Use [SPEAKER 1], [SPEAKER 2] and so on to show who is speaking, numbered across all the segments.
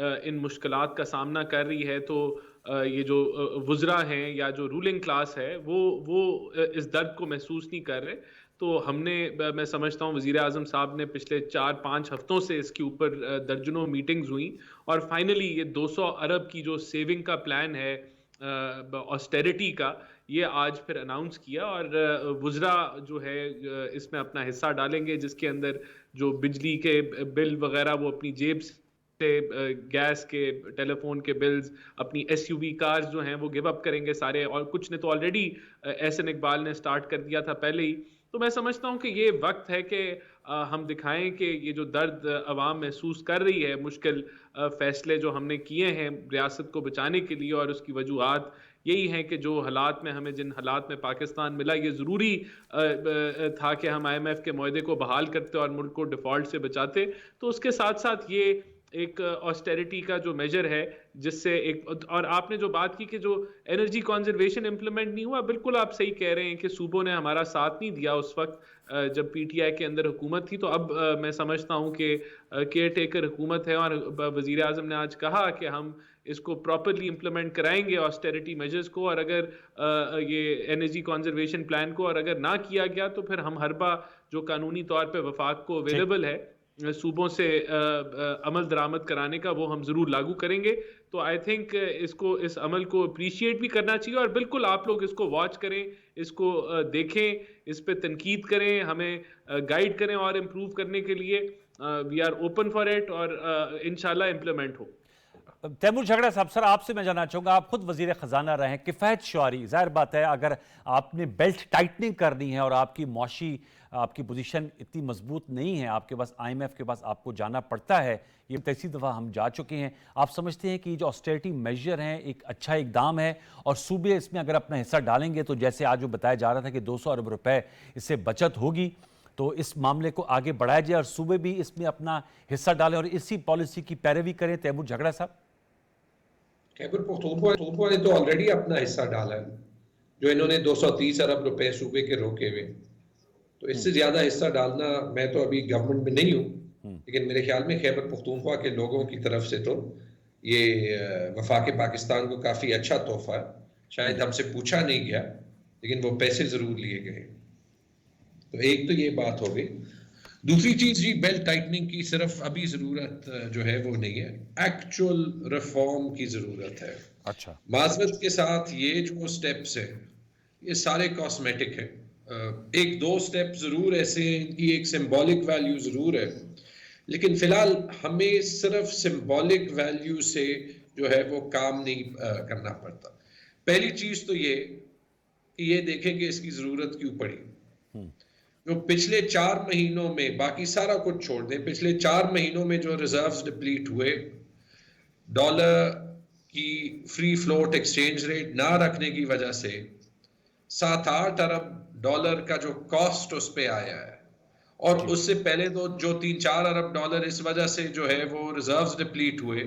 [SPEAKER 1] ان مشکلات کا سامنا کر رہی ہے تو یہ جو وزراء ہیں یا جو رولنگ کلاس ہے وہ اس درد کو محسوس نہیں کر رہے. تو ہم نے میں سمجھتا ہوں وزیر اعظم صاحب نے پچھلے 4-5 ہفتوں سے اس کے اوپر درجنوں میٹنگز ہوئیں اور فائنلی یہ 200 ارب کی جو سیونگ کا پلان ہے آسٹیریٹی کا یہ آج پھر اناؤنس کیا اور وزراء جو ہے اس میں اپنا حصہ ڈالیں گے جس کے اندر جو بجلی کے بل وغیرہ وہ اپنی جیب سے گیس کے ٹیلی فون کے بلز اپنی ایس یو وی کارز جو ہیں وہ گیو اپ کریں گے سارے اور کچھ نے تو آلریڈی احسن اقبال نے سٹارٹ کر دیا تھا پہلے ہی. تو میں سمجھتا ہوں کہ یہ وقت ہے کہ ہم دکھائیں کہ یہ جو درد عوام محسوس کر رہی ہے مشکل فیصلے جو ہم نے کیے ہیں ریاست کو بچانے کے لیے اور اس کی وجوہات یہی ہیں کہ جو حالات میں ہمیں جن حالات میں پاکستان ملا یہ ضروری تھا کہ ہم آئی ایم ایف کے معاہدے کو بحال کرتے اور ملک کو ڈیفالٹ سے بچاتے. تو اس کے ساتھ ساتھ یہ ایک آسٹیریٹی کا جو میجر ہے جس سے ایک اور آپ نے جو بات کی کہ جو انرجی کنزرویشن امپلیمنٹ نہیں ہوا بالکل آپ صحیح کہہ رہے ہیں کہ صوبوں نے ہمارا ساتھ نہیں دیا اس وقت جب پی ٹی آئی کے اندر حکومت تھی. تو اب میں سمجھتا ہوں کہ کیئر ٹیکر حکومت ہے اور وزیر اعظم نے آج کہا کہ ہم اس کو پراپرلی امپلیمنٹ کرائیں گے آسٹیریٹی میجرز کو اور اگر یہ انرجی کنزرویشن پلان کو اور اگر نہ کیا گیا تو پھر ہم ہربا جو قانونی طور پہ وفاق کو اویلیبل ہے صوبوں سے عمل درآمد کرانے کا وہ ہم ضرور لاگو کریں گے. تو آئی تھنک اس عمل کو اپریشیٹ بھی کرنا چاہیے اور بالکل آپ لوگ اس کو واچ کریں اس کو دیکھیں اس پہ تنقید کریں ہمیں گائیڈ کریں اور امپروو کرنے کے لیے we are open for it اور انشاءاللہ امپلیمنٹ ہو.
[SPEAKER 2] تیمور جھگڑا صاحب سر آپ سے میں جاننا چاہوں گا آپ خود وزیر خزانہ رہے ہیں کفایت شعاری ظاہر بات ہے اگر آپ نے بیلٹ ٹائٹننگ کرنی ہے اور آپ کی معاشی آپ کی پوزیشن اتنی مضبوط نہیں ہے آپ کے پاس آئی ایم ایف کے پاس آپ کو جانا پڑتا ہے یہ تیسری دفعہ ہم جا چکے ہیں آپ سمجھتے ہیں کہ جو آسٹیریٹی میجر ہیں ایک اچھا اقدام ہے اور صوبے اس میں اگر اپنا حصہ ڈالیں گے تو جیسے آج وہ بتایا جا رہا تھا کہ 200 ارب روپے اس سے بچت ہوگی تو اس معاملے کو آگے بڑھایا جائے اور صوبے بھی اس میں اپنا حصہ ڈالیں اور اسی پالیسی کی پیروی کریں. تیمور جھگڑا صاحب
[SPEAKER 3] خیبر پختونخوا نے تو آلریڈی اپنا حصہ ڈالا ہے جو انہوں نے 230 ارب روپے صوبے کے روکے ہوئے تو اس سے زیادہ حصہ ڈالنا میں تو ابھی گورنمنٹ میں نہیں ہوں لیکن میرے خیال میں خیبر پختونخوا کے لوگوں کی طرف سے تو یہ وفاق پاکستان کو کافی اچھا تحفہ ہے. شاید ہم سے پوچھا نہیں گیا لیکن وہ پیسے ضرور لیے گئے. تو ایک تو یہ بات ہو گئی. دوسری چیز جی بیلٹ ٹائٹننگ کی صرف ابھی ضرورت جو ہے وہ نہیں ہے ایکچوئل ریفارم کی ضرورت ہے.
[SPEAKER 2] اچھا
[SPEAKER 3] معذرت کے ساتھ یہ جو سٹیپس ہیں یہ سارے کاسمیٹک ہیں. ایک دو سٹیپ ضرور ایسے ہیں ان کی ایک سمبولک ویلیو ضرور ہے لیکن فی الحال ہمیں صرف سمبولک ویلیو سے جو ہے وہ کام نہیں کرنا پڑتا. پہلی چیز تو یہ دیکھیں کہ اس کی ضرورت کیوں پڑی. جو پچھلے 4 مہینوں میں باقی سارا کچھ چھوڑ دیں پچھلے 4 مہینوں میں جو ریزروز ڈپلیٹ ہوئے ڈالر کی فری فلوٹ ایکسچینج ریٹ نہ رکھنے کی وجہ سے 7-8 ارب ڈالر کا جو کاسٹ اس پہ آیا ہے اور اس سے پہلے تو جو 3-4 ارب ڈالر اس وجہ سے جو ہے وہ ریزروز ڈپلیٹ ہوئے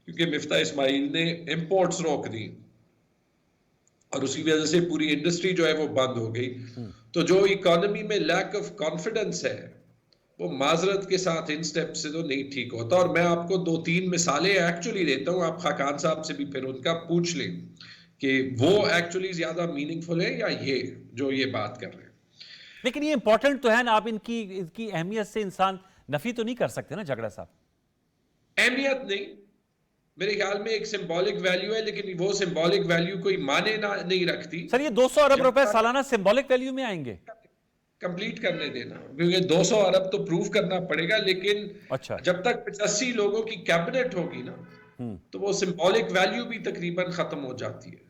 [SPEAKER 3] کیونکہ مفتاح اسماعیل نے امپورٹس روک دی اور اس کی وجہ سے پوری انڈسٹری جو ہے وہ بند ہو گئی. تو جو اکانومی میں لیک آف کانفیڈنس ہے وہ معذرت کے ساتھ ان سٹیپ سے تو نہیں ٹھیک ہوتا. اور میں آپ کو 2-3 مثالیں ایکچولی دیتا ہوں آپ خاقان صاحب سے بھی پھر ان کا پوچھ لیں کہ وہ ایکچولی زیادہ میننگ فل ہے یا یہ جو یہ بات کر رہے ہیں.
[SPEAKER 2] لیکن یہ امپورٹنٹ تو ہے نا آپ ان کی اہمیت سے انسان نفی تو نہیں کر سکتے نا جھگڑا صاحب.
[SPEAKER 3] اہمیت نہیں میرے خیال میں ایک سمبولک ویلیو ہے لیکن وہ سمبولک ویلیو کوئی معنی نہیں رکھتی.
[SPEAKER 2] سر یہ 200 ارب روپے سالانہ سمبولک ویلیو میں آئیں گے
[SPEAKER 3] کمپلیٹ کرنے دینا کیونکہ 200 ارب تو پروف کرنا پڑے گا لیکن جب تک 85 لوگوں کی کیبنٹ ہوگی نا تو وہ سمبولک ویلیو بھی تقریباً ختم ہو جاتی ہے.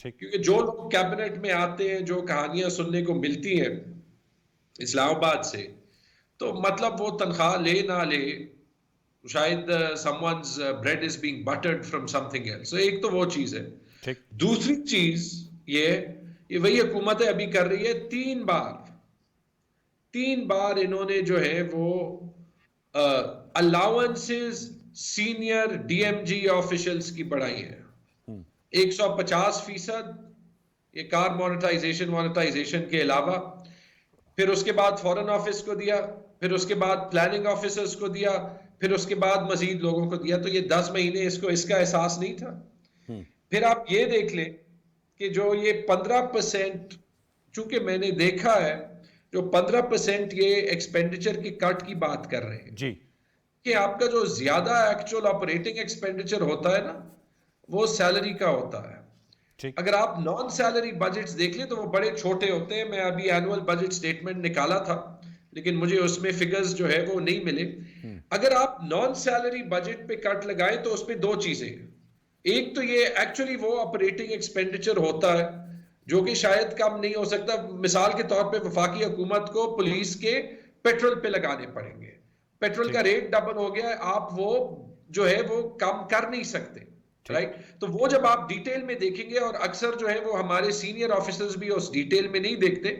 [SPEAKER 3] کیونکہ جو لوگ کیبنٹ میں آتے ہیں جو کہانیاں سننے کو ملتی ہیں اسلام آباد سے تو مطلب وہ تنخواہ لے نہ لے شاید someone's bread is being buttered from something else. So ایک تو وہ چیز ہے. دوسری چیز یہ وہی حکومت ابھی کر رہی ہے 3 بار انہوں نے جو ہے وہ allowances senior D M G officials کی بڑھائی ہے 150% یہ کار مونیٹائزیشن کے علاوہ. پھر اس کے بعد فورن آفس کو دیا پھر اس کے بعد پلاننگ آفیسرز کو دیا پھر اس کے بعد مزید لوگوں کو دیا, تو یہ 10 مہینے اس کو اس کا احساس نہیں تھا. پھر آپ یہ دیکھ لیں کہ جو یہ 15%, چونکہ میں نے دیکھا ہے جو 15% یہ ایکسپینڈیچر کی کٹ کی بات کر رہے ہیں
[SPEAKER 2] جی,
[SPEAKER 3] کہ آپ کا جو زیادہ ایکچوئل آپریٹنگ ایکسپینڈیچر ہوتا ہے نا وہ سیلری کا ہوتا ہے. اگر آپ نان سیلری بجٹس دیکھ لیں تو وہ بڑے چھوٹے ہوتے ہیں. میں ابھی اینول بجٹ سٹیٹمنٹ نکالا تھا لیکن مجھے اس میں فگرز جو ہے وہ نہیں ملے. اگر آپ نان سیلری بجٹ پہ کٹ لگائیں تو اس میں دو چیزیں ہیں. ایک تو یہ ایکچولی وہ آپریٹنگ ایکسپینڈیچر ہوتا ہے جو کہ شاید کم نہیں ہو سکتا. مثال کے طور پہ وفاقی حکومت کو پولیس کے پیٹرول پہ لگانے پڑیں گے. پیٹرول کا ریٹ ڈبل ہو گیا ہے, آپ وہ جو ہے وہ کم کر نہیں سکتے, رائٹ. تو وہ جب آپ ڈیٹیل میں دیکھیں گے, اور اکثر جو ہے وہ ہمارے سینئر آفیسرز بھی اس ڈیٹیل میں نہیں دیکھتے,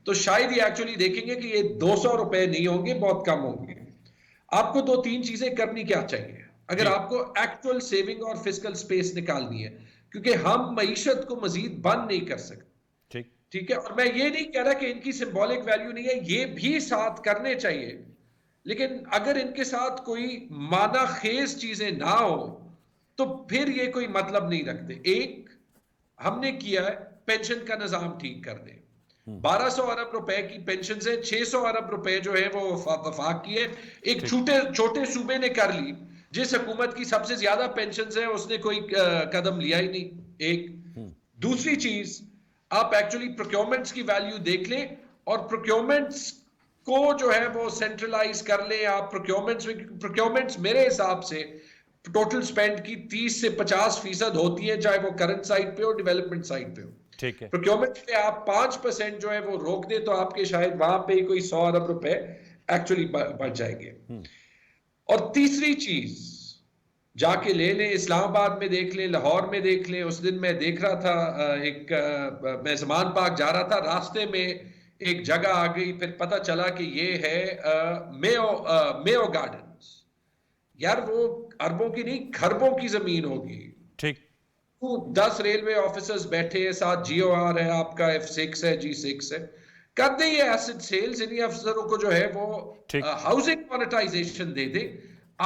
[SPEAKER 3] تو شاید یہ ایکچولی دیکھیں گے کہ یہ 200 روپے نہیں ہوں گے, بہت کم ہوں گے. آپ کو 2-3 چیزیں کرنی کیا چاہیے اگر آپ کو ایکچوئل سیونگ اور فسکل سپیس نکالنی ہے, کیونکہ ہم معیشت کو مزید بند نہیں کر سکتے. ٹھیک ہے, اور میں یہ نہیں کہہ رہا کہ ان کی سمبولک ویلیو نہیں ہے, یہ بھی ساتھ کرنے چاہیے, لیکن اگر ان کے ساتھ کوئی معنی خیز چیزیں نہ ہو تو پھر یہ کوئی مطلب نہیں رکھتے. ایک ہم نے کیا ہے پینشن کا نظام ٹھیک کر دیں. 1200 ارب روپے کی پینشن سے 600 ارب روپے جو ہے وہ وفاق کی ہے. ایک چھوٹے صوبے نے کر لی, جس حکومت کی سب سے زیادہ پینشنز ہیں اس نے کوئی قدم لیا ہی نہیں. ایک دوسری چیز, آپ ایکچولی پروکیورمنٹس کی ویلیو دیکھ لیں اور پروکیورمنٹس کو جو ہے وہ سینٹرلائز کر لیں. آپ پروکیورمنٹس میرے حساب سے ٹوٹل سپینڈ کی 30 سے 50% ہوتی ہے, چاہے وہ کرنٹ سائٹ پہ ہو ڈیولپمنٹ سائٹ پہ ہو.
[SPEAKER 2] ٹھیک ہے,
[SPEAKER 3] پروکیورمنٹ پہ آپ 5% جو ہے وہ روک دیں تو آپ کے شاید وہاں پہ کوئی 100 ارب روپے ایکچولی بڑھ جائیں گے. اور تیسری چیز جا کے لے لیں, اسلام آباد میں دیکھ لیں, لاہور میں دیکھ لیں. اس دن میں دیکھ رہا تھا میں زمان پاک جا رہا تھا, راستے میں ایک جگہ آ گئی, پھر پتہ چلا کہ یہ ہے میو گارڈنز. یار وہ اربوں کی نہیں خربوں کی زمین ہوگی.
[SPEAKER 2] ٹھیک,
[SPEAKER 3] 10 ریلوے آفیسرز بیٹھے ہیں, ساتھ جی او آر ہے, آپ کا F6 ہے, G6 ہے. کر دیں یہ ایسڈ سیلز, انہی افسروں کو جو ہے وہ ہاؤسنگ مانیٹائزیشن دے دیں,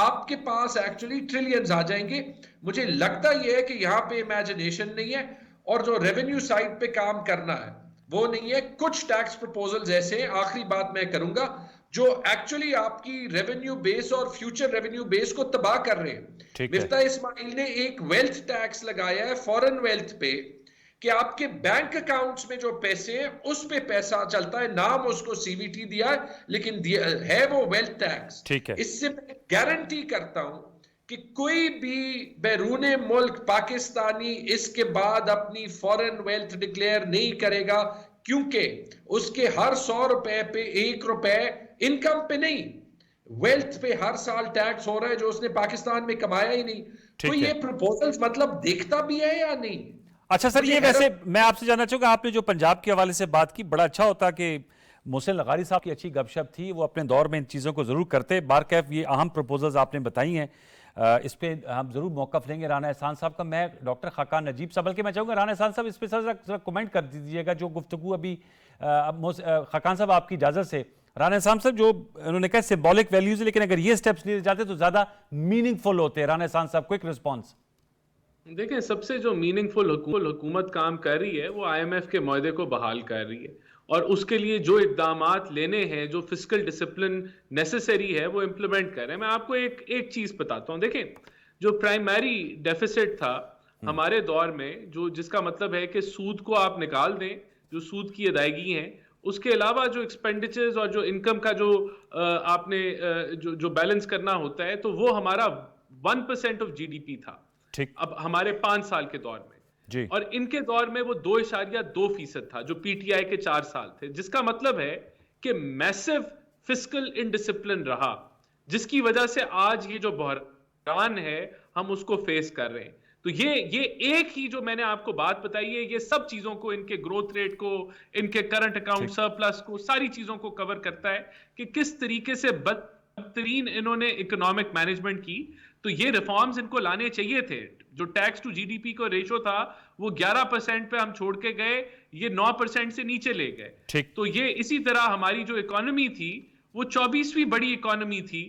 [SPEAKER 3] آپ کے پاس ایکچولی ٹریلینز آ جائیں گے. مجھے لگتا یہ ہے کہ یہاں پہ امیجنیشن نہیں ہے, اور جو ریونیو سائٹ پہ کام کرنا ہے وہ نہیں ہے. کچھ ٹیکس پروپوزلز ایسے ہیں, آخری بات میں کروں گا, جو ایکچولی آپ کی ریونیو بیس اور فیوچر ریونیو بیس کو تباہ کر رہے ہیں. مفتاح اسماعیل نے ایک ویلتھ ٹیکس لگایا ہے فورن ویلتھ پہ, کہ آپ کے بینک اکاؤنٹس میں جو پیسے ہیں اس پہ پیسہ چلتا ہے, نام اس کو سی وی ٹی دیا ہے لیکن ہے وہ ویلتھ ٹیکس. اس سے میں گارنٹی کرتا ہوں کہ کوئی بھی بیرون ملک پاکستانی اس کے بعد اپنی فورن ویلتھ ڈکلیئر نہیں کرے گا, کیونکہ اس کے ہر 100 روپے پہ 1 روپے انکم پہ نہیں, ویلتھ پہ ہر سال ٹیکس ہو رہا ہے جو اس نے پاکستان میں کمایا ہی نہیں. تو یہ پروپوزلز مطلب دیکھتا بھی ہے یا نہیں؟
[SPEAKER 2] اچھا سر, یہ ویسے میں آپ سے جاننا چاہوں گا, آپ نے جو پنجاب کے حوالے سے بات کی, بڑا اچھا ہوتا کہ محسن لغاری صاحب کی اچھی گپ شپ تھی, وہ اپنے دور میں ان چیزوں کو ضرور کرتے. بارکیف یہ اہم پروپوزلز آپ نے بتائی ہیں, اس پہ ہم ضرور موقف لیں گے رانا احسان صاحب کا. میں ڈاکٹر خاقان نجیب صاحب, بلکہ میں چاہوں گا رانا احسان صاحب اس پہ ذرا کمنٹ کر دیجیے گا جو گفتگو ابھی خاقان صاحب آپ کی اجازت سے. رانا احسان صاحب جو انہوں نے کہا سمبولک ویلیوز, لیکن اگر یہ سٹیپس لیے جاتے تو زیادہ میننگ فل ہوتے. رانا احسان صاحب کوئک رسپانس.
[SPEAKER 1] دیکھیں, سب سے جو میننگ فل حکومت کام کر رہی ہے وہ IMF کے معاہدے کو بحال کر رہی ہے, اور اس کے لیے جو اقدامات لینے ہیں, جو فسکل ڈسپلن نیسیسری ہے وہ امپلیمنٹ کر رہے ہیں. میں آپ کو ایک چیز بتاتا ہوں. دیکھیں, جو پرائمری ڈیفیسٹ تھا ہمارے دور میں, جس کا مطلب ہے کہ سود کو آپ نکال دیں, جو سود کی ادائیگی ہیں, اس کے علاوہ جو ایکسپینڈیچرز اور جو انکم کا جو آپ نے جو بیلنس کرنا ہوتا ہے, تو وہ ہمارا 1% آف GDP تھا اب ہمارے 5 سال کے دور میں, اور ان کے دور میں وہ 2.2% تھا جو PTI کے 4 سال تھے, جس کا مطلب ہے کہ میسو فسکل انڈسپلن رہا, جس کی وجہ سے آج یہ جو بحران ہے ہم اس کو فیس کر رہے ہیں. تو یہ ایک ہی جو میں نے آپ کو بات بتائی ہے, یہ سب چیزوں کو, ان کے گروتھ ریٹ کو, ان کے کرنٹ اکاؤنٹ سرپلس کو, ساری چیزوں کو کور کرتا ہے کہ کس طریقے سے بدترین انہوں نے اکنامک مینجمنٹ کی. تو یہ ریفارمز ان کو لانے چاہیے تھے. جو ٹیکس ٹو GDP کا ریشو تھا وہ 11% پہ ہم چھوڑ کے گئے, یہ 9% سے نیچے لے گئے. تو یہ اسی طرح ہماری جو اکانومی تھی وہ 24ویں بڑی اکانومی تھی,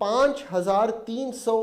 [SPEAKER 4] 5,300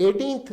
[SPEAKER 4] 18th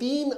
[SPEAKER 4] 3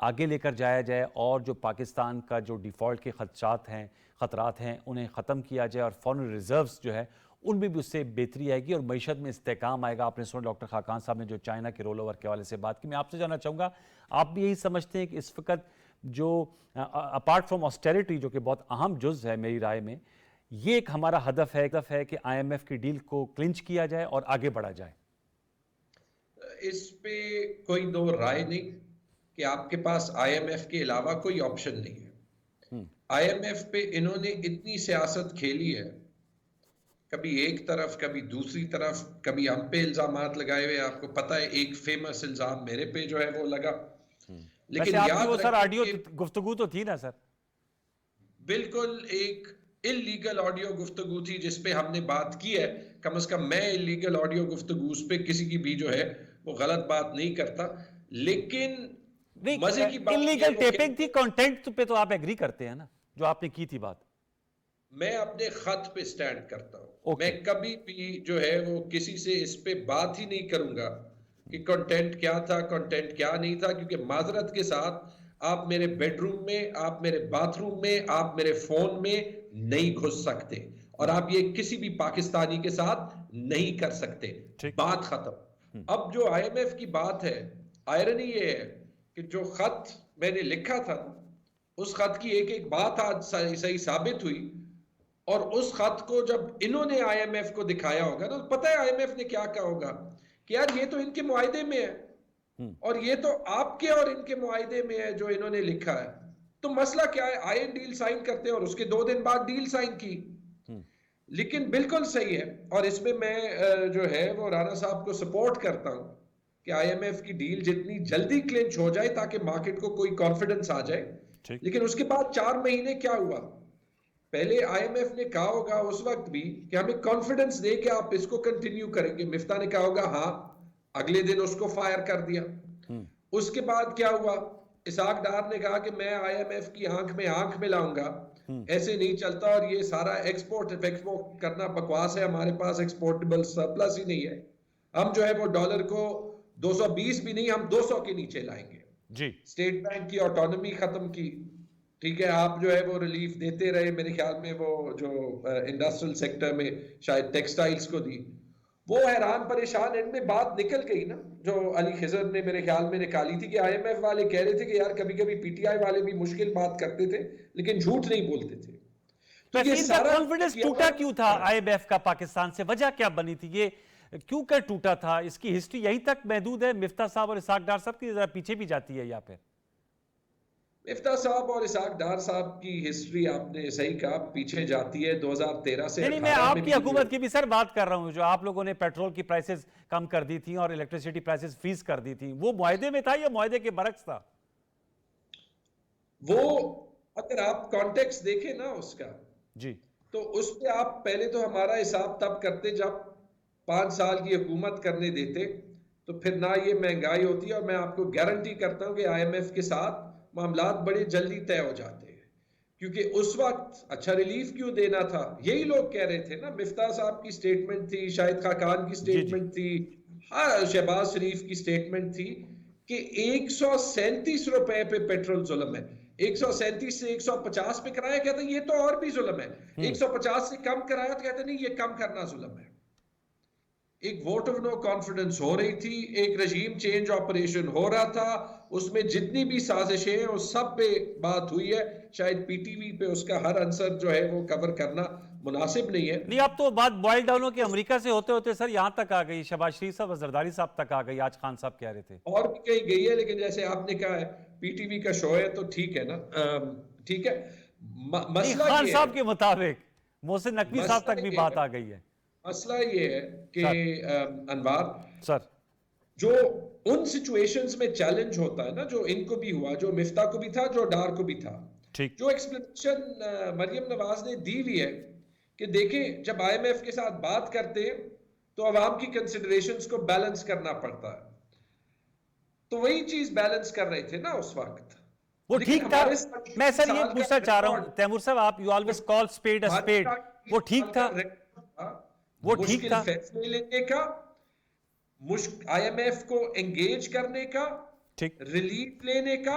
[SPEAKER 2] آگے لے کر جایا جائے اور جو پاکستان کا جو ڈیفالٹ کے خطرات ہیں انہیں ختم کیا جائے اور فارن ریزروز جو ہے ان میں بھی اس سے بہتری آئے گی اور معیشت میں استحکام آئے گا. آپ نے سنا ڈاکٹر خاقان صاحب نے جو چائنا کے رول اوور کے حوالے سے بات کی. میں آپ سے جاننا چاہوں گا آپ بھی یہی سمجھتے ہیں کہ اس وقت جو اپارٹ فرام آسٹیرٹی جو کہ بہت اہم جز ہے میری رائے میں, یہ ایک ہمارا ہدف ہے کہ آئی ایم ایف کی ڈیل کو کلنچ کیا جائے اور آگے بڑھا جائے؟
[SPEAKER 3] اس پہ کوئی دو رائے نہیں کہ آپ کے پاس آئی ایم ایف کے علاوہ کوئی آپشن نہیں ہے. آئی ایم ایف پہ انہوں نے اتنی سیاست کھیلی ہے, کبھی ایک طرف کبھی دوسری طرف, کبھی ہم پہ الزامات لگائے ہوئے. آپ کو پتہ ہے ایک فیمس الزام میرے پہ جو ہے وہ لگا, لیکن
[SPEAKER 2] آپ کی وہ سر
[SPEAKER 3] رکھیں
[SPEAKER 2] آڈیو
[SPEAKER 3] کہ
[SPEAKER 2] گفتگو تو تھی نا سر؟
[SPEAKER 3] بالکل ایک اللیگل آڈیو گفتگو تھی جس پہ ہم نے بات کی ہے. کم از کم میں اللیگل آڈیو گفتگو اس پہ کسی کی بھی جو ہے وہ غلط بات نہیں کرتا, لیکن مزے کی بات
[SPEAKER 2] انلیگل ٹیپنگ تھی. کنٹینٹ پہ تو آپ ایگری کرتے ہیں نا جو آپ نے کی تھی بات؟
[SPEAKER 3] میں اپنے خط پہ سٹینڈ کرتا ہوں. میں کبھی بھی جو ہے وہ کسی سے اس پہ بات ہی نہیں کروں گا کہ کنٹینٹ کیا تھا کنٹینٹ کیا نہیں تھا, کیونکہ معذرت کے ساتھ آپ میرے بیڈ روم میں, آپ میرے باتھ روم میں, آپ میرے فون میں نہیں گھس سکتے, اور آپ یہ کسی بھی پاکستانی کے ساتھ نہیں کر سکتے. بات ختم. اب جو آئی ایم ایف کی بات ہے, آئرنی یہ ہے کہ جو خط میں نے لکھا تھا اس خط کی ایک ایک بات آج صحیح ثابت ہوئی, اور اس خط کو جب انہوں نے آئی ایم ایف کو دکھایا ہوگا تو پتہ ہے آئی ایم ایف نے کیا کہا ہوگا کہ یار یہ تو ان کے معاہدے میں ہے, اور یہ تو آپ کے اور ان کے معاہدے میں ہے جو انہوں نے لکھا ہے, تو مسئلہ کیا ہے؟ آئی این ڈیل سائن کرتے ہیں اور اس کے 2 دن بعد ڈیل سائن کی. لیکن بالکل صحیح ہے, اور اس میں جو ہے وہ رانا صاحب کو سپورٹ کرتا ہوں کہ آئی ایم ایف کی ڈیل جتنی جلدی کلنچ ہو جائے تاکہ مارکیٹ کو کوئی کانفیڈنس آ جائے. لیکن اس کے بعد 4 مہینے کیا ہوا؟ پہلے آئی ایم ایف نے کہا ہوگا اس وقت بھی کہ ہمیں کانفیڈنس دے کہ آپ اس کو کنٹینیو کریں گے. مفتاح نے کہا ہوگا ہاں, اگلے دن اس کو فائر کر دیا. اس کے بعد کیا ہوا؟ اسحاق ڈار نے کہا کہ میں آئی ایم ایف کی آنکھ میں آنکھ ملاؤں گا, ایسے نہیں چلتا, اور یہ سارا ایکسپورٹ کرنا بکواس ہے, ہمارے پاس ایکسپورٹیبل سرپلس ہی نہیں ہے, ہم جو ہے وہ ڈالر کو 220 بھی نہیں, ہم 200 کے نیچے لائیں گے. جی اسٹیٹ بینک کی آٹونومی ختم کی, ٹھیک ہے, آپ جو ہے وہ ریلیف دیتے رہے, میرے خیال میں وہ جو انڈسٹریل سیکٹر میں شاید ٹیکسٹائلز کو دی, وہ حیران پریشان. ان میں بات نکل گئی نا جو علی خضر نے میرے خیال میں نکالی تھی کہ آئی ایم ایف والے کہہ رہے تھے کہ یار کبھی کبھی پی ٹی آئی والے بھی مشکل بات کرتے تھے لیکن جھوٹ نہیں بولتے تھے.
[SPEAKER 2] تو یہ سارا کانفیڈنس ٹوٹا کیوں تھا آئی ایم ایف کا پاکستان سے؟ وجہ کیا بنی تھی؟ یہ کیوں کر ٹوٹا تھا؟ اس کی ہسٹری یہیں تک محدود ہے مفتاح صاحب اور اسحاق ڈار صاحب کی ذرا پیچھے بھی جاتی ہے؟ یا پھر
[SPEAKER 3] مفتاح صاحب اور اسحاق ڈار صاحب کی ہسٹری آپ نے صحیح کہا پیچھے جاتی ہے 2013 سے.
[SPEAKER 2] نہیں, میں آپ کی حکومت کی بھی سر بات کر رہا ہوں, جو آپ لوگوں نے پیٹرول کی پرائسز کم کر دی تھی اور الیکٹریسٹی پرائسز فریز کر دی تھی, وہ معاہدے میں تھا یا معاہدے کے برعکس تھا؟
[SPEAKER 3] وہ اگر آپ کانٹیکس دیکھیں نا اس کا,
[SPEAKER 2] جی,
[SPEAKER 3] تو اس پہ آپ پہلے تو ہمارا حساب تب کرتے جب 5 سال کی حکومت کرنے دیتے, تو پھر نہ یہ مہنگائی ہوتی ہے, اور میں آپ کو گارنٹی کرتا ہوں کہ آئی ایم ایف کے ساتھ معاملات بڑے جلدی طے ہو جاتے ہیں, کیونکہ اس وقت اچھا ریلیف کیوں دینا تھا, یہی لوگ کہہ رہے تھے نا. مفتاح صاحب کی سٹیٹمنٹ تھی, شاہد خاقان کی سٹیٹمنٹ تھی, شہباز شریف کی سٹیٹمنٹ تھی کہ 137 روپے پہ پیٹرول ظلم ہے. 137 سے 150 پہ کرایا, کہتا ہے یہ تو اور بھی ظلم ہے. 150 سے کم کرایا تو کہتے نہیں یہ کم کرنا ظلم ہے. ایک ووٹ آف نو کانفیڈنس ہو رہی تھی, ایک رجیم چینج آپریشن ہو رہا تھا, اس میں جتنی بھی سازشیں ہیں اس سب پہ بات ہوئی ہے. شاید پی ٹی وی پہ اس کا ہر عنصر جو ہے وہ کور کرنا مناسب نہیں ہے.
[SPEAKER 2] نہیں, اب تو بات بوائل ڈاؤن ہو کے امریکہ سے ہوتے ہوتے سر یہاں تک آ گئی, شہباز شریف صاحب اور زرداری صاحب تک آ گئی, آج خان صاحب کہہ رہے تھے.
[SPEAKER 3] اور بھی کہیں گئی ہے, لیکن جیسے آپ نے کہا ہے پی ٹی وی کا شو ہے تو ٹھیک ہے نا, ٹھیک ہے. مسئلہ
[SPEAKER 2] خان صاحب کے مطابق محسن نقوی صاحب تک بھی بات آ گئی ہے.
[SPEAKER 3] مسئلہ یہ ہے کہ انوار
[SPEAKER 2] سر,
[SPEAKER 3] جو ان سچویشنز میں چیلنج ہوتا ہے نا, جو ان کو بھی ہوا, جو مفتاح کو بھی تھا, جو ڈار کو بھی تھا, جو ایکسپلینیشن مریم نواز نے دی ہوئی ہے کہ دیکھیں جب آئی ایم ایف کے ساتھ بات کرتے ہیں تو عوام کی کنسیڈریشنز کو بیلنس کرنا پڑتا ہے, تو وہی چیز بیلنس کر رہے تھے نا اس وقت.
[SPEAKER 2] وہ ٹھیک تھا. میں سر یہ پوچھنا چاہ رہا ہوں تیمور صاحب, آپ you always call speed a speed, وہ ٹھیک تھا, وہ ٹھیک تھا
[SPEAKER 3] فیصلے لینے کا, آئی ایم ایف کو انگیج کرنے کا, ریلیف لینے کا,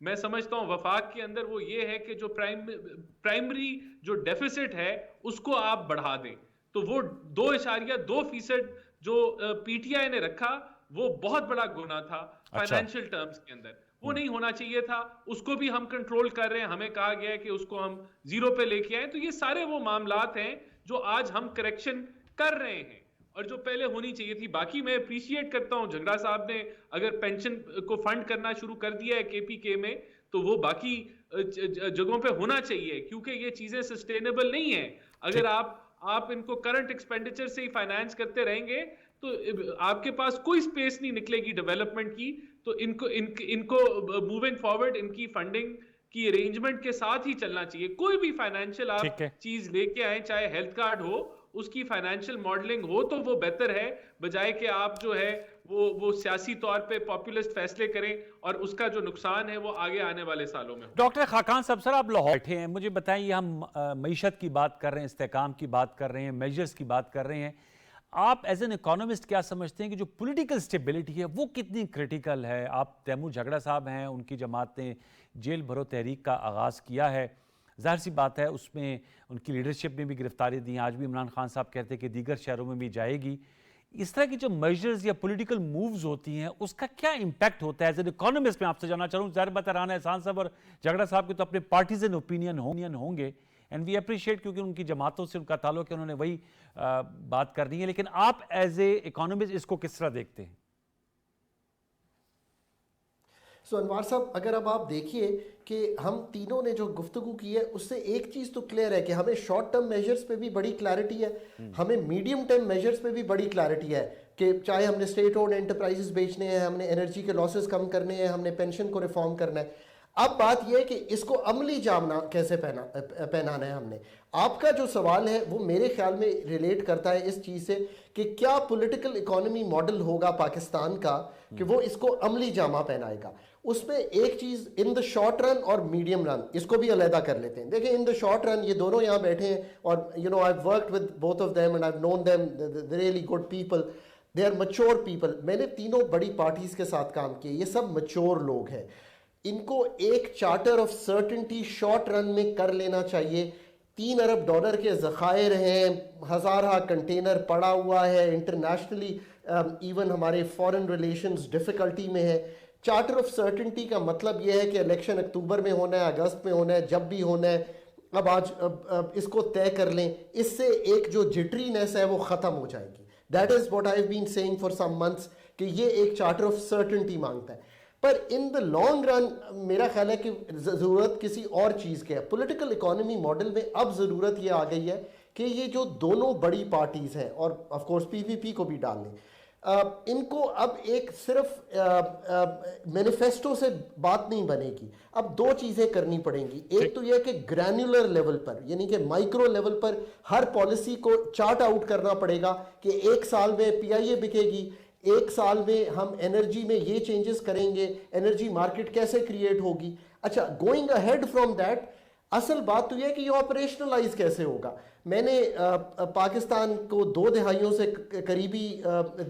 [SPEAKER 1] میں سمجھتا ہوں وفاق کے اندر وہ یہ ہے کہ جو پرائمری جو ڈیفیسٹ ہے اس کو آپ بڑھا دیں. تو وہ 2.2% جو پی ٹی آئی نے رکھا وہ بہت بڑا گناہ تھا فائنینشیل ٹرمز کے اندر, وہ نہیں ہونا چاہیے تھا. اس کو بھی ہم کنٹرول کر رہے ہیں, ہمیں کہا گیا ہے کہ اس کو ہم 0 پہ لے کے آئیں. تو یہ سارے وہ معاملات ہیں جو آج ہم کریکشن کر رہے ہیں اور جو پہلے ہونی چاہیے تھی. باقی میں اپریشیٹ کرتا ہوں جھگڑا صاحب نے اگر پینشن کو فنڈ کرنا شروع کر دیا ہے کے پی کے میں, تو وہ باقی جگہوں پہ ہونا چاہیے کیونکہ یہ چیزیں سسٹینیبل نہیں ہیں. اگر آپ ان کو کرنٹ ایکسپینڈیچر سے ہی فائنانس کرتے رہیں گے تو آپ کے پاس کوئی سپیس نہیں نکلے گی ڈیولپمنٹ کی. تو ان کو موونگ فارورڈ ان کی فنڈنگ کی ارینجمنٹ کے ساتھ ہی چلنا چاہیے. کوئی بھی فائنینشیل آپ چیز لے کے آئیں, چاہے ہیلتھ کارڈ ہو, اس کی فائنینشیل ماڈلنگ ہو تو وہ بہتر ہے بجائے کہ آپ جو ہے وہ سیاسی طور پہ پاپولسٹ فیصلے کریں اور اس کا جو نقصان ہے وہ آگے آنے والے سالوں میں.
[SPEAKER 2] ڈاکٹر خاقان صاحب, سر آپ لاہور بیٹھے ہیں, مجھے بتائیں یہ ہم معیشت کی بات کر رہے ہیں, استحکام کی بات کر رہے ہیں, میجرز کی بات کر رہے ہیں, آپ ایز این اکانومسٹ کیا سمجھتے ہیں کہ جو پولیٹیکل سٹیبلٹی ہے وہ کتنی کریٹیکل ہے؟ آپ تیمور جھگڑا صاحب ہیں, ان کی جماعت نے جیل بھرو تحریک کا آغاز کیا ہے, ظاہر سی بات ہے اس میں ان کی لیڈرشپ میں بھی گرفتاری دی ہیں, آج بھی عمران خان صاحب کہتے ہیں کہ دیگر شہروں میں بھی جائے گی. اس طرح کی جو میجرز یا پولیٹیکل مووز ہوتی ہیں اس کا کیا امپیکٹ ہوتا ہے ایز این اکانومسٹ؟ میں آپ سے جاننا چاہ رہا ہوں. ظاہر بات ہے رانا احسان صاحب اور جھگڑا صاحب کے تو اپنے پارٹیزن اوپینین ہوں گے, اینڈ وی اپریشیٹ کیونکہ ان کی جماعتوں سے ان کا تعلق ہے, انہوں نے وہی بات کرنی ہے, لیکن آپ ایز اے اکانومسٹ اس کو کس طرح دیکھتے ہیں؟
[SPEAKER 4] انوار صاحب, اگر اب آپ دیکھیے کہ ہم تینوں نے جو گفتگو کی ہے اس سے ایک چیز تو کلیئر ہے کہ ہمیں شارٹ ٹرم میجرز پہ بھی بڑی کلیئرٹی ہے, ہمیں میڈیم ٹرم میجرز پہ بھی بڑی کلیئرٹی ہے کہ چاہے ہم نے اسٹیٹ اونڈ انٹرپرائزز بیچنے ہیں, ہم نے انرجی کے لاسز کم کرنے ہیں, ہم نے پینشن کو ریفارم کرنا ہے. اب بات یہ ہے کہ اس کو عملی جامنا کیسے پہنانا ہے ہم نے. آپ کا جو سوال ہے وہ میرے خیال میں ریلیٹ کرتا ہے اس چیز سے کہ کیا پولیٹیکل اکانومی ماڈل ہوگا پاکستان کا کہ وہ اس کو عملی جامہ پہنائے گا. اس میں ایک چیز ان دا شارٹ رن اور میڈیم رن, اس کو بھی علیحدہ کر لیتے ہیں. دیکھیں ان دا شارٹ رن یہ دونوں یہاں بیٹھے ہیں اور you know I worked with both of them and I known them, really good people, they are mature people. میں نے تینوں بڑی پارٹیز کے ساتھ کام کیے, یہ سب میچور لوگ ہیں. ان کو ایک charter of certainty short run میں کر لینا چاہیے. $3 ارب کے ذخائر ہیں, ہزارہ کنٹینر پڑا ہوا ہے, انٹرنیشنلی ایون ہمارے فارن ریلیشنز ڈیفیکلٹی میں ہے. چارٹر آف سرٹنٹی کا مطلب یہ ہے کہ الیکشن اکتوبر میں ہونا ہے, اگست میں ہونا ہے, جب بھی ہونا ہے, اب آج اس کو طے کر لیں. اس سے ایک جو جٹرینس ہے وہ ختم ہو جائے گی. That is what I have been seeing for some months کہ یہ ایک چارٹر آف سرٹنٹی مانگتا ہے. پر ان دا لانگ رن میرا خیال ہے کہ ضرورت کسی اور چیز کے ہے. پولیٹیکل اکانومی ماڈل میں اب ضرورت یہ آ گئی ہے کہ یہ جو دونوں بڑی پارٹیز ہیں اور آف کورس پی پی پی کو بھی ڈال لیں, ان کو اب ایک صرف مینیفیسٹو سے بات نہیں بنے گی, اب دو چیزیں کرنی پڑیں گی. ایک تو یہ کہ گرینولر لیول پر یعنی کہ مائکرو لیول پر ہر پالیسی کو چارٹ آؤٹ کرنا پڑے گا کہ 1 سال میں پی آئی اے بکے گی, 1 سال میں ہم انرجی میں یہ چینجز کریں گے, انرجی مارکیٹ کیسے کریٹ ہوگی. اچھا, گوئنگ اہیڈ فرام دیٹ اصل بات تو یہ کہ یہ آپریشنلائز کیسے ہوگا. میں نے پاکستان کو 2 دہائیوں سے قریبی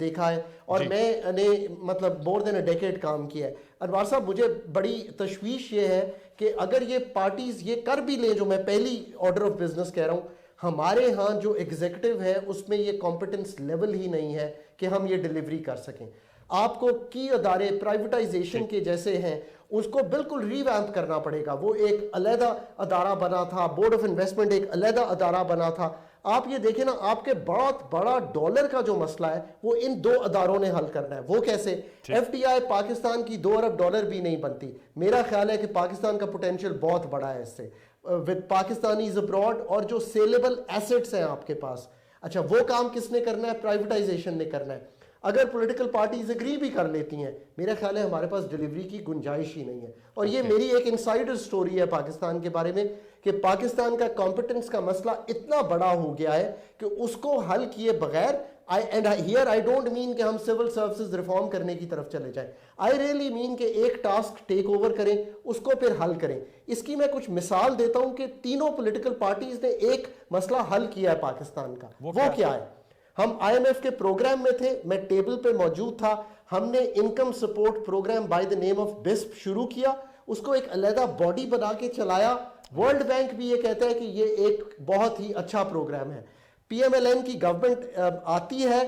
[SPEAKER 4] دیکھا ہے اور میں نے مطلب مور دین اے ڈیکیڈ کام کیا ہے. انوار صاحب, مجھے بڑی تشویش یہ ہے کہ اگر یہ پارٹیز یہ کر بھی لیں جو میں پہلی آرڈر آف بزنس کہہ رہا ہوں, ہمارے ہاں جو ایگزیکٹو ہے اس میں یہ کمپٹنس لیول ہی نہیں ہے کہ ہم یہ ڈیلیوری کر سکیں. آپ کو کی ادارے پرائیویٹائزیشن کے جیسے ہیں اس کو بالکل ری ویمپ کرنا پڑے گا. وہ ایک علیحدہ ادارہ بنا تھا, بورڈ آف انویسٹمنٹ ایک علیحدہ ادارہ بنا تھا. آپ یہ دیکھیں نا, آپ کے بہت بڑا ڈالر کا جو مسئلہ ہے وہ ان 2 اداروں نے حل کرنا ہے. وہ کیسے؟ ایف ڈی آئی پاکستان کی $2 ارب بھی نہیں بنتی. میرا خیال ہے کہ پاکستان کا پوٹینشیل بہت بڑا ہے اس سے ود پاکستانیز ابراڈ اور جو سیلیبل ایسٹس ہیں آپ کے پاس. اچھا, وہ کام کس نے کرنا ہے؟ پرائیویٹائزیشن نے کرنا ہے. اگر پولیٹیکل پارٹیز اگری بھی کر لیتی ہیں, میرا خیال ہے ہمارے پاس ڈیلیوری کی گنجائش ہی نہیں ہے. اور یہ میری ایک انسائڈر سٹوری ہے پاکستان کے بارے میں کہ پاکستان کا کمپٹنس کا مسئلہ اتنا بڑا ہو گیا ہے کہ اس کو حل کیے بغیر, and here I don't mean کہ ہم سول سروسز ریفارم کرنے کی طرف چلے جائیں. آئی ریئلی مین کہ ایک ٹاسک ٹیک اوور کریں, اس کو پھر حل کریں. اس کی میں کچھ مثال دیتا ہوں کہ تینوں پولیٹیکل پارٹیز نے ایک مسئلہ حل کیا ہے پاکستان کا. وہ کیا ہے؟ ہم آئی ایم ایف کے پروگرام میں تھے, میں ٹیبل پہ موجود تھا. ہم نے income support programme by the name of BISP شروع کیا. اس کو ایک علیحدہ باڈی بنا کے چلایا. ورلڈ بینک بھی یہ کہتا ہے کہ یہ ایک بہت ہی اچھا پروگرام ہے. پی ایم ایل این کی گورنمنٹ آتی ہے,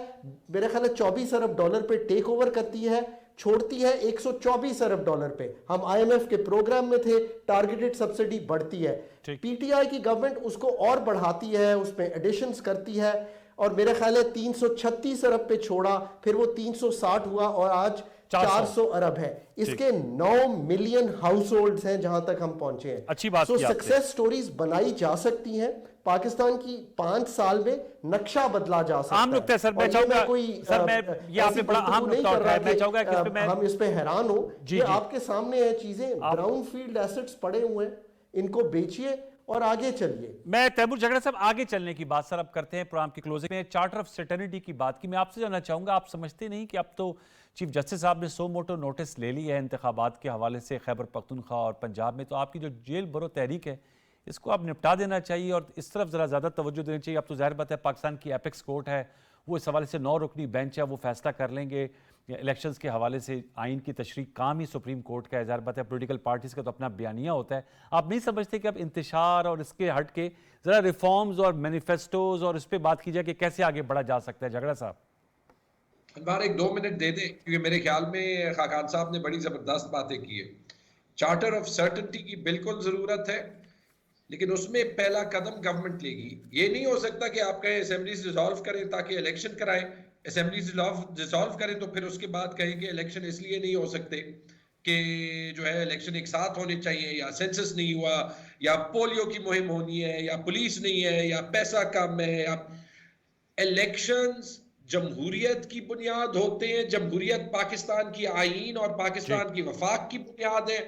[SPEAKER 4] میرے خیال ہے $24 ارب پہ ٹیک اوور کرتی ہے, چھوڑتی ہے $124 ارب پہ. ہم آئی ایم ایف کے پروگرام میں تھے, ٹارگیٹڈ سبسڈی بڑھتی ہے. پی ٹی آئی کی گورنمنٹ اس کو اور بڑھاتی ہے, اس میں ایڈیشنز کرتی ہے, اور میرے خیال ہے 336 ارب پہ چھوڑا, پھر وہ 360 ہوا اور آج 400 ارب ہے. اس کے 9 ملین ہاؤس ہولڈز ہیں جہاں تک ہم پہنچے ہیں.
[SPEAKER 2] اچھی بات.
[SPEAKER 4] سو سکسیس سٹوریز بنائی جا سکتی ہیں. پاکستان کی 5 سال میں نقشہ بدلا جا سکتا ہے.
[SPEAKER 2] عام نقطہ سر, میں چاہوں گا سر, میں یہ آپ نے بڑا اہم نقطہ اٹھایا, میں چاہوں گا کہ اس پہ
[SPEAKER 4] ہم اس پہ حیران ہوں کہ آپ کے سامنے ہیں چیزیں, براؤن فیلڈ ایسٹس پڑے ہوئے ہیں, ان کو بیچیے اور آگے چلیے.
[SPEAKER 2] میں تیمور جھگڑا صاحب آگے چلنے کی بات سر اب کرتے ہیں پروگرام کی کلوزنگ میں. چارٹر آف سٹرنٹی کی بات کی, میں آپ سے جاننا چاہوں گا, آپ سمجھتے نہیں کہ اب تو چیف جسٹس صاحب نے سو موٹو نوٹس لے لی ہے انتخابات کے حوالے سے خیبر پختونخوا اور پنجاب میں, تو آپ کی جو جیل برو تحریک ہے اس کو آپ نپٹا دینا چاہیے اور اس طرف ذرا زیادہ توجہ دینی چاہیے. اب تو ظاہر بات ہے پاکستان کی ایپیکس کورٹ ہے, وہ اس حوالے سے 9 رکنی بینچ ہے, وہ فیصلہ کر لیں گے. الیکشنز کے حوالے سے آئین کی تشریح کام ہی سپریم کورٹ کا ہے. ظاہر بات ہے پولیٹیکل پارٹیز کا تو اپنا بیانیہ ہوتا ہے. آپ نہیں سمجھتے کہ اب انتشار اور اس کے ہٹ کے ذرا ریفارمز اور مینیفیسٹوز اور اس پہ بات کی جائے کہ کیسے آگے بڑھا جا سکتا ہے؟ جھگڑا صاحب
[SPEAKER 3] انوار ایک 2 منٹ دے دیں, کیونکہ میرے خیال میں خاقان صاحب نے بڑی زبردست باتیں کی ہے. چارٹر آف سرٹنٹی کی بالکل ضرورت ہے, لیکن اس میں پہلا قدم گورنمنٹ لے گی. یہ نہیں ہو سکتا کہ آپ کہیں اسمبلیز ڈیزالو کریں تاکہ الیکشن کرائیں, اسمبلیز ڈیزالو کریں تو پھر اس کے بعد کہیں کہ الیکشن اس لیے نہیں ہو سکتے کہ جو ہے الیکشن ایک ساتھ ہونے چاہیے, یا سینسس نہیں ہوا, یا پولیو کی مہم ہونی ہے, یا پولیس نہیں ہے, یا پیسہ کم ہے. یا الیکشنز جمہوریت کی بنیاد ہوتے ہیں, جمہوریت پاکستان کی آئین اور پاکستان کی وفاق کی بنیاد ہے.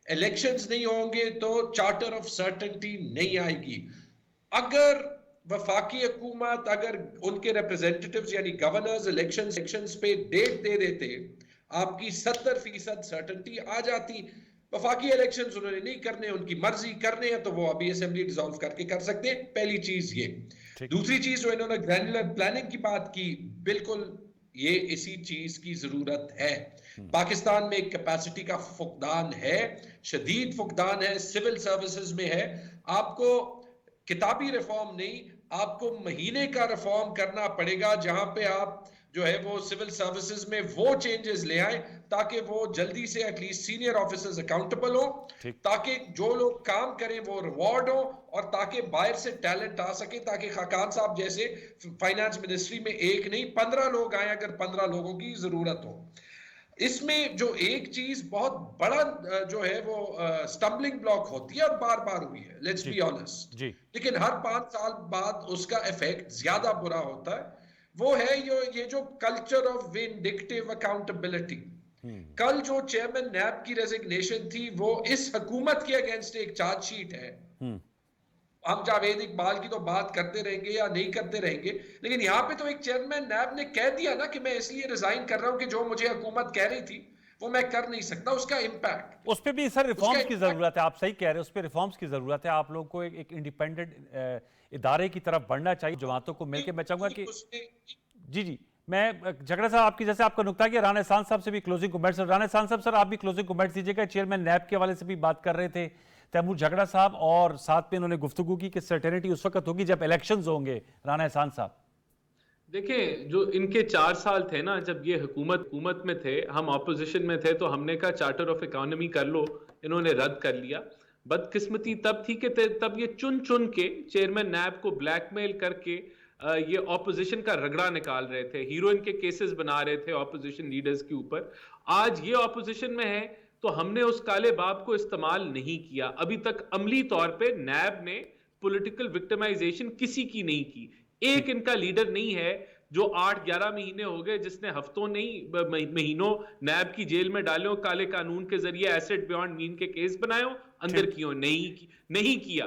[SPEAKER 3] الیکشنز نہیں ہوں گے تو چارٹر آف سرٹنٹی نہیں آئے گی. اگر وفاقی حکومت, اگر ان کے ریپرزینٹیٹیوز یعنی گورنرز الیکشنز پہ ڈیٹ دے دیتے, آپ کی 70% سرٹنٹی آ جاتی. وفاقی الیکشنز انہوں نے نہیں کرنے, ان کی مرضی کرنے ہیں تو وہ ابھی اسمبلی ڈیزالو کر کے کر سکتے ہیں. پہلی چیز یہ. دوسری چیز جو انہوں نے گرینولر پلاننگ کی بات کی, بالکل یہ اسی چیز کی ضرورت ہے. پاکستان میں ایک کیپیسٹی کا فقدان ہے, شدید فقدان ہے, سول سروسز میں ہے. آپ کو کتابی ریفارم نہیں, آپ کو مہینے کا ریفارم کرنا پڑے گا, جہاں پہ آپ جو ہے وہ سول سروسز میں وہ چینجز لے آئیں تاکہ وہ جلدی سے at least senior officers accountable ہوں, تاکہ جو لوگ کام کریں وہ ریوارڈ ہوں, اور تاکہ باہر سے ٹیلنٹ آ سکے, تاکہ خاقان صاحب جیسے فائنانس منسٹری میں 1 نہیں 15 لوگ آئیں اگر 15 لوگوں کی ضرورت ہو. اس میں جو ایک چیز بہت بڑا جو ہے وہ سٹمبلنگ بلاک ہوتی ہے اور بار بار ہوئی ہے, لیٹس بی آنیسٹ, لیکن ہر 5 سال بعد اس کا ایفیکٹ زیادہ برا ہوتا ہے. وہ ہے یہ جو کلچر آف وینڈکٹیو اکاؤنٹیبلٹی. کل جو چیئرمین نیب کی ریزگنیشن تھی وہ اس حکومت کے اگینسٹ ایک چارج شیٹ ہے. ہم جاوید اقبال کی تو بات کرتے رہیں گے یا نہیں کرتے رہیں گے, لیکن یہاں پہ تو ایک چیئرمین نیب نے کہہ دیا نا کہ میں اس لیے ریزائن کر رہا ہوں کہ جو مجھے حکومت کہہ رہی تھی وہ میں کر نہیں سکتا. اس کا امپیکٹ,
[SPEAKER 2] اس پہ بھی سر ریفارمز کی ضرورت ہے. آپ صحیح کہہ رہے ہیں, اس پہ ریفارمز کی ضرورت ہے. آپ لوگوں کو ایک انڈیپینڈنٹ ادارے کی طرف بڑھنا چاہیے, جماعتوں کو مل کے. میں چاہوں گا کہ جی میں جھگڑا صاحب آپ کی جیسے آپ کا نکتہ کیا, رانا احسان صاحب سے بھی کلوزنگ کمنٹس. رانا احسان صاحب سر آپ بھی کلوزنگ کمنٹس دیجیے گا. چیئرمین نیب کے حوالے سے بھی بات کر رہے تھے تیمور جھگڑا صاحب, اور ساتھ میں انہوں نے گفتگو کی کہ سرٹینٹی اس وقت ہوگی جب الیکشنز ہوں گے. رانا احسان صاحب
[SPEAKER 1] دیکھیں, جو ان کے 4 سال تھے نا, جب یہ حکومت میں تھے, ہم اپوزیشن میں تھے, تو ہم نے کہا چارٹر آف اکانومی کر لو, انہوں نے رد کر لیا. بدقسمتی تب تھی کہ تب یہ چن کے چیئرمین نیب کو بلیک میل کر کے یہ اپوزیشن کا رگڑا نکال رہے تھے, ہیروئن کے کیسز بنا رہے تھے اپوزیشن لیڈرز کے اوپر. آج یہ اپوزیشن میں ہے تو ہم نے اس کالے باب کو استعمال نہیں کیا. ابھی تک عملی طور پہ نیب نے پولیٹیکل وکٹمائزیشن کسی کی نہیں کی. ایک ان کا لیڈر نہیں ہے جو 8-11 مہینے ہو گئے جس نے ہفتوں نہیں مہینوں نیب کی جیل میں ڈالے ہو, کالے قانون کے ذریعے ایسٹ بیونڈ مین کے کیس بنائے ہو, اندر کیوں نہیں کیا.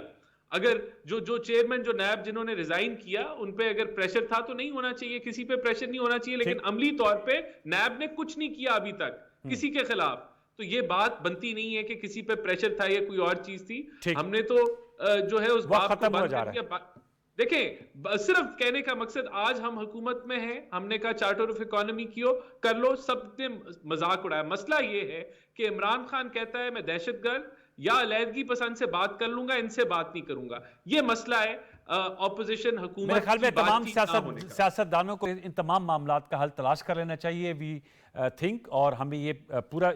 [SPEAKER 1] اگر جو چیئرمین جو نیب جنہوں نے ریزائن کیا ان پہ اگر پریشر تھا تو نہیں ہونا چاہیے, کسی پہ پریشر نہیں ہونا چاہیے, لیکن عملی طور پہ نیب نے کچھ نہیں کیا ابھی تک کسی کے خلاف. تو یہ بات بنتی نہیں ہے کہ کسی پہ پریشر تھا یا کوئی اور چیز تھی. ہم نے تو جو ہے اس بات کو بند کر دیا. دیکھیں صرف کہنے کا مقصد آج ہم حکومت میں ہیں, ہم نے کہا چارٹر آف اکانومی کر لو, سب نے مذاق اڑایا. مسئلہ یہ ہے کہ عمران خان کہتا ہے میں دہشت گرد یا علیحدگی پسند سے بات کر لوں گا, ان سے بات نہیں کروں گا. یہ مسئلہ ہے اپوزیشن حکومت
[SPEAKER 2] میرے خیال میں
[SPEAKER 1] کی بات
[SPEAKER 2] تمام
[SPEAKER 1] چیت نہ ہونے کا.
[SPEAKER 2] سیاستدانوں کو ان تمام معاملات کا حل تلاش کر لینا چاہیے. وی تھنک, اور ہمیں یہ پورا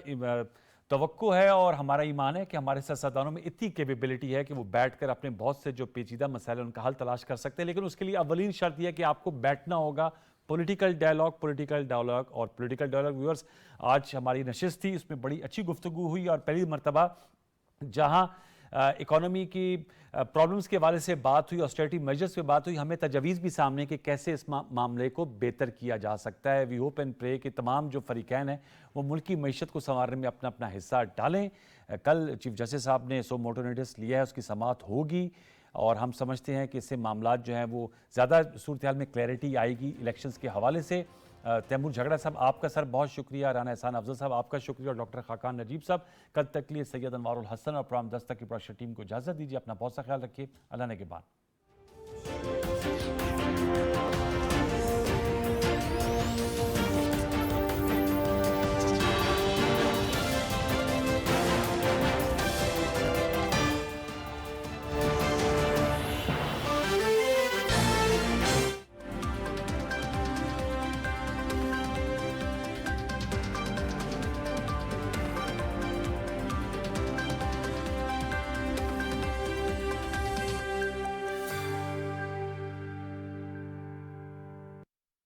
[SPEAKER 2] توقع ہے اور ہمارا ایمان ہے کہ ہمارے سیاستدانوں میں اتنی کیپیبلٹی ہے کہ وہ بیٹھ کر اپنے بہت سے جو پیچیدہ مسائل ہیں ان کا حل تلاش کر سکتے ہیں. لیکن اس کے لیے اولین شرط یہ ہے کہ آپ کو بیٹھنا ہوگا. پولیٹیکل ڈائلاگ اور پولیٹیکل ڈائلاگ ویورز, آج ہماری نشست تھی, اس میں بڑی اچھی گفتگو ہوئی اور پہلی مرتبہ جہاں اکانومی کی پرابلمز کے حوالے سے بات ہوئی, آسٹریٹی میجرز پہ بات ہوئی, ہمیں تجاویز بھی سامنے کہ کیسے اس معاملے کو بہتر کیا جا سکتا ہے. وی ہوپ اینڈ پرے کہ تمام جو فریقین ہیں وہ ملک کی معیشت کو سنوارنے میں اپنا اپنا حصہ ڈالیں. کل چیف جسٹس صاحب نے سو موٹو نوٹس لیا ہے, اس کی سماعت ہوگی اور ہم سمجھتے ہیں کہ اس سے معاملات جو ہیں وہ زیادہ صورتحال میں کلیئرٹی آئے گی الیکشنز کے حوالے سے. تیمور جھگڑا صاحب آپ کا سر بہت شکریہ, رانا احسان افضل صاحب آپ کا شکریہ, اور ڈاکٹر خاقان نجیب صاحب. کل تک کے لیے سید انوار الحسن اور پروگرام دستک کی پروڈکشن ٹیم کو اجازت دیجیے. اپنا بہت سا خیال رکھیے. اللہ نگہبان.